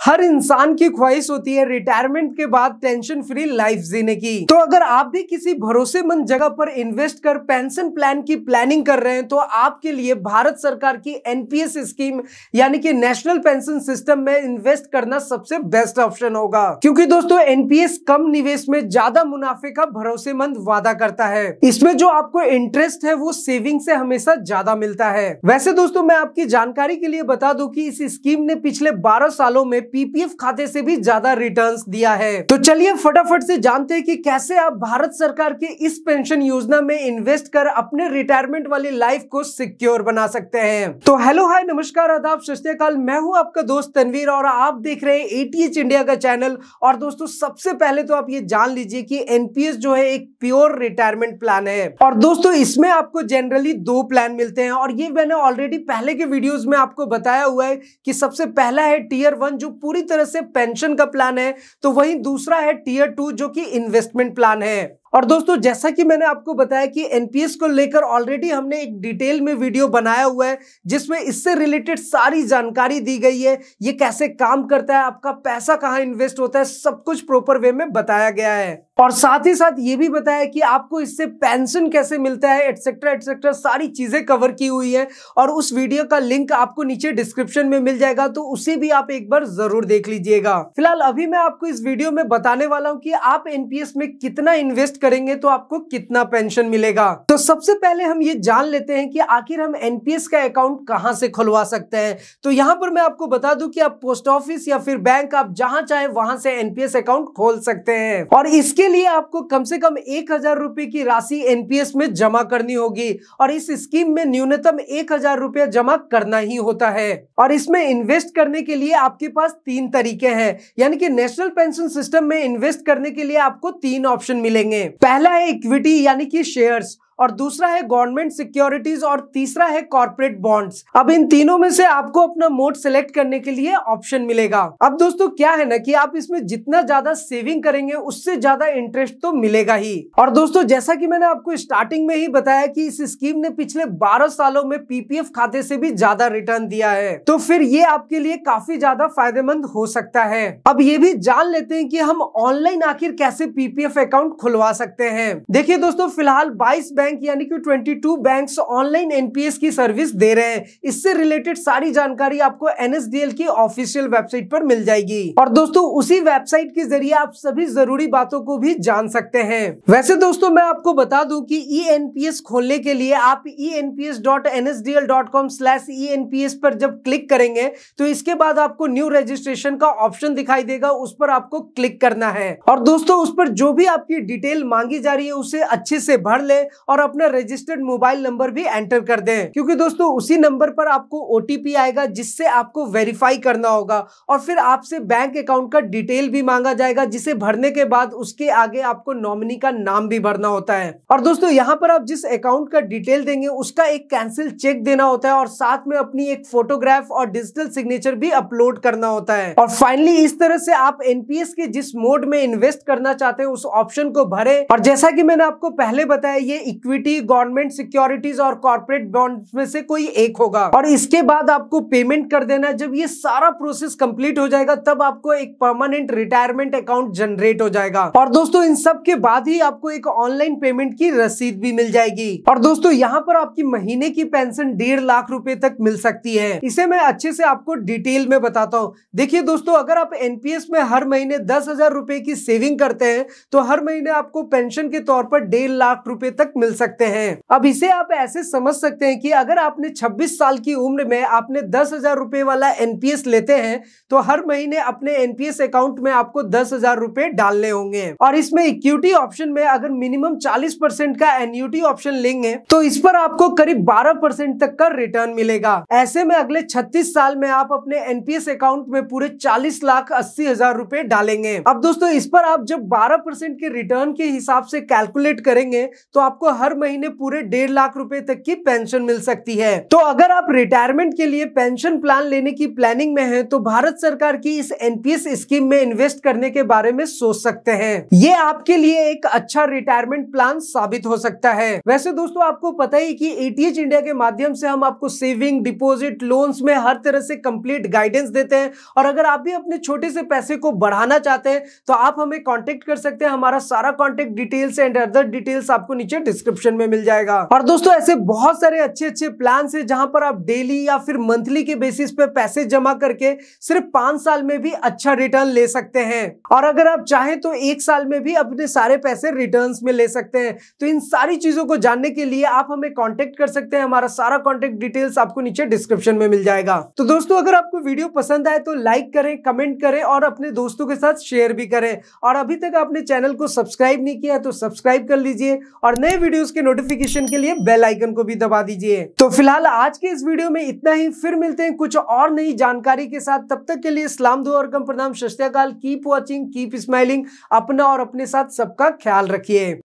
हर इंसान की ख्वाहिश होती है रिटायरमेंट के बाद टेंशन फ्री लाइफ जीने की। तो अगर आप भी किसी भरोसेमंद जगह पर इन्वेस्ट कर पेंशन प्लान की प्लानिंग कर रहे हैं तो आपके लिए भारत सरकार की एनपीएस स्कीम यानी कि नेशनल पेंशन सिस्टम में इन्वेस्ट करना सबसे बेस्ट ऑप्शन होगा, क्योंकि दोस्तों एनपीएस कम निवेश में ज्यादा मुनाफे का भरोसेमंद वादा करता है। इसमें जो आपको इंटरेस्ट है वो सेविंग से हमेशा ज्यादा मिलता है। वैसे दोस्तों मैं आपकी जानकारी के लिए बता दूं कि इस स्कीम ने पिछले 12 सालों में पीपीएफ खाते से भी ज्यादा रिटर्न्स दिया है। तो चलिए फटाफट से जानते हैं कि कैसे आप भारत सरकार के इस पेंशन योजना में इन्वेस्ट कर अपने रिटायरमेंट वाली लाइफ को सिक्योर बना सकते हैं। तो हेलो हाय नमस्कार आदाब सत श्री अकाल, मैं हूं आपका दोस्त तनवीर और आप देख रहे हैं एटीएच इंडिया का चैनल। और दोस्तों सबसे पहले तो आप ये जान लीजिए कि एनपीएस जो है एक प्योर रिटायरमेंट प्लान है। और दोस्तों इसमें आपको जनरली 2 प्लान मिलते हैं और ये मैंने ऑलरेडी पहले के वीडियोस में आपको बताया हुआ है कि सबसे पहला है टियर 1 जो पूरी तरह से पेंशन का प्लान है, तो वहीं दूसरा है टियर 2 जो कि इन्वेस्टमेंट प्लान है। और दोस्तों जैसा कि मैंने आपको बताया कि एनपीएस को लेकर ऑलरेडी हमने एक डिटेल में वीडियो बनाया हुआ है जिसमें इससे रिलेटेड सारी जानकारी दी गई है। ये कैसे काम करता है, आपका पैसा कहाँ इन्वेस्ट होता है, सब कुछ प्रॉपर वे में बताया गया है। और साथ ही साथ ये भी बताया कि आपको इससे पेंशन कैसे मिलता है एटसेट्रा एटसेट्रा, सारी चीजें कवर की हुई है। और उस वीडियो का लिंक आपको नीचे डिस्क्रिप्शन में मिल जाएगा, तो उसे भी आप एक बार जरूर देख लीजिएगा। फिलहाल अभी मैं आपको इस वीडियो में बताने वाला हूं कि आप एनपीएस में कितना इन्वेस्ट करेंगे तो आपको कितना पेंशन मिलेगा। तो सबसे पहले हम ये जान लेते हैं कि आखिर हम एनपीएस का अकाउंट कहां से खुलवा सकते हैं। तो यहां पर मैं आपको बता दूं कि आप पोस्ट ऑफिस या फिर बैंक, आप जहां चाहे वहां से एनपीएस अकाउंट खोल सकते हैं। और इसके लिए आपको कम से कम 1000 रुपए की राशि एनपीएस में जमा करनी होगी और इस स्कीम में न्यूनतम 1000 रुपया जमा करना ही होता है। और इसमें इन्वेस्ट करने के लिए आपके पास 3 तरीके हैं, यानी कि नेशनल पेंशन सिस्टम में इन्वेस्ट करने के लिए आपको 3 ऑप्शन मिलेंगे। पहला है इक्विटी यानी कि शेयर्स, और दूसरा है गवर्नमेंट सिक्योरिटीज और तीसरा है कॉर्पोरेट बॉन्ड्स। अब इन तीनों में से आपको अपना मोड सिलेक्ट करने के लिए ऑप्शन मिलेगा। अब दोस्तों क्या है ना कि आप इसमें जितना ज्यादा सेविंग करेंगे उससे ज्यादा इंटरेस्ट तो मिलेगा ही। और दोस्तों जैसा कि मैंने आपको स्टार्टिंग में ही बताया कि इस स्कीम ने पिछले 12 सालों में पीपीएफ खाते से भी ज्यादा रिटर्न दिया है, तो फिर ये आपके लिए काफी ज्यादा फायदेमंद हो सकता है। अब ये भी जान लेते हैं कि हम ऑनलाइन आखिर कैसे पीपीएफ अकाउंट खुलवा सकते हैं। देखिए दोस्तों फिलहाल 22 बैंक यानी कि 22 बैंक्स ऑनलाइन एनपीएस की सर्विस दे रहे हैं। इससे रिलेटेड सारी जानकारी आपको एनएसडीएल की ऑफिशियल वेबसाइट पर मिल जाएगी। और दोस्तों उसी वेबसाइट के जरिए आप सभी जरूरी बातों को भी जान सकते हैं। वैसे दोस्तों मैं आपको बता दूं कि ई एनपीएस खोलने के लिए आप enps.nsdl.com/enps पर जब क्लिक करेंगे तो इसके बाद आपको न्यू रजिस्ट्रेशन का ऑप्शन दिखाई देगा, उस पर आपको क्लिक करना है। और दोस्तों उस पर जो भी आपकी डिटेल मांगी जा रही है उसे अच्छे से भर ले और अपना रजिस्टर्ड मोबाइल नंबर भी एंटर कर दें, क्योंकि दोस्तों उसी नंबर पर आपको ओटीपी आएगा जिससे आपको वेरीफाई करना होगा। और फिर आपसे बैंक अकाउंट का डिटेल भी मांगा जाएगा जिसे भरने के बाद उसके आगे आपको नॉमिनी का नाम भी भरना होता है। और दोस्तों यहाँ पर आप जिस अकाउंट का डिटेल देंगे उसका एक कैंसिल चेक देना होता है और साथ में अपनी एक फोटोग्राफ और डिजिटल सिग्नेचर भी अपलोड करना होता है। और फाइनली इस तरह से आप एनपीएस के जिस मोड में इन्वेस्ट करना चाहते हैं उस ऑप्शन को भरें। और जैसा कि मैंने आपको पहले बताया ये इक्विटी, गवर्नमेंट सिक्योरिटीज और कॉर्पोरेट बॉन्ड्स में से कोई एक होगा। और इसके बाद आपको पेमेंट कर देना। जब ये सारा प्रोसेस कंप्लीट हो जाएगा तब आपको एक परमानेंट रिटायरमेंट अकाउंट जनरेट हो जाएगा। और दोस्तों इन सब के बाद ही आपको एक ऑनलाइन पेमेंट की रसीद भी मिल जाएगी। और दोस्तों यहाँ पर आपकी महीने की पेंशन 1.5 लाख रुपए तक मिल सकती है। इसे मैं अच्छे से आपको डिटेल में बताता हूँ। देखिए दोस्तों अगर आप एनपीएस में हर महीने 10,000 रुपए की सेविंग करते हैं तो हर महीने आपको पेंशन के तौर पर 1.5 लाख रुपए तक मिल सकते हैं। अब इसे आप ऐसे समझ सकते हैं कि अगर आपने 26 साल की उम्र में आपने 10,000 रुपए वाला एनपीएस लेते हैं तो हर महीने अपने एनपीएस अकाउंट में आपको 10,000 रुपए डालने होंगे। और इसमें इक्विटी ऑप्शन में अगर मिनिमम 40% का एन्युटी ऑप्शन लेंगे तो इस पर आपको करीब 12% तक का रिटर्न मिलेगा। ऐसे में अगले 36 साल में आप अपने एनपीएस अकाउंट में पूरे 40,80,000 रुपए डालेंगे। अब दोस्तों इस पर आप जब 12% के रिटर्न के हिसाब से कैलकुलेट करेंगे तो आपको हर महीने पूरे 1.5 लाख रुपए तक की पेंशन मिल सकती है। तो अगर आप रिटायरमेंट के लिए पेंशन प्लान लेने की प्लानिंग में हैं, तो भारत सरकार की इस एनपीएस स्कीम में इन्वेस्ट करने के बारे में सोच सकते हैं। ये आपके लिए एक अच्छा रिटायरमेंट प्लान साबित हो सकता है। वैसे दोस्तों, आपको पता ही कि एटीएच इंडिया के माध्यम से हम आपको सेविंग, डिपॉजिट, लोन्स में हर तरह से कंप्लीट गाइडेंस देते हैं। और अगर आप भी अपने छोटे से पैसे को बढ़ाना चाहते हैं तो आप हमें कांटेक्ट कर सकते हैं। हमारा सारा contact details and other details आपको नीचे डिस्क्रिप्शन में मिल जाएगा। और दोस्तों, ऐसे बहुत सारे अच्छे अच्छे प्लान है जहां पर आप डेली या फिर मंथली के बेसिस पे पैसे जमा करके सिर्फ 5 साल में भी अच्छा रिटर्न ले सकते हैं। और अगर आप चाहें तो 1 साल में भी अपने सारे पैसे रिटर्न्स में ले सकते हैं। तो इन सारी चीजों को जानने के लिए आप हमें कांटेक्ट कर सकते हैं। हमारा सारा कांटेक्ट डिटेल्स आपको नीचे डिस्क्रिप्शन में मिल जाएगा। तो दोस्तों, अगर आपको वीडियो पसंद आए तो लाइक करें, कमेंट करें और अपने दोस्तों के साथ शेयर भी करें। और अभी तक आपने चैनल को सब्सक्राइब नहीं किया तो सब्सक्राइब कर लीजिए और नए वीडियोस के नोटिफिकेशन के लिए बेल आइकन को भी दबा दीजिए। तो फिलहाल आज के इस वीडियो में इतना ही। फिर मिलते हैं कुछ और नई जानकारी के साथ। तब तक के लिए इस्लाम दुआ और प्रणाम, सत श्री अकाल। Keep watching, keep smiling. अपना और अपने साथ सबका ख्याल रखिए।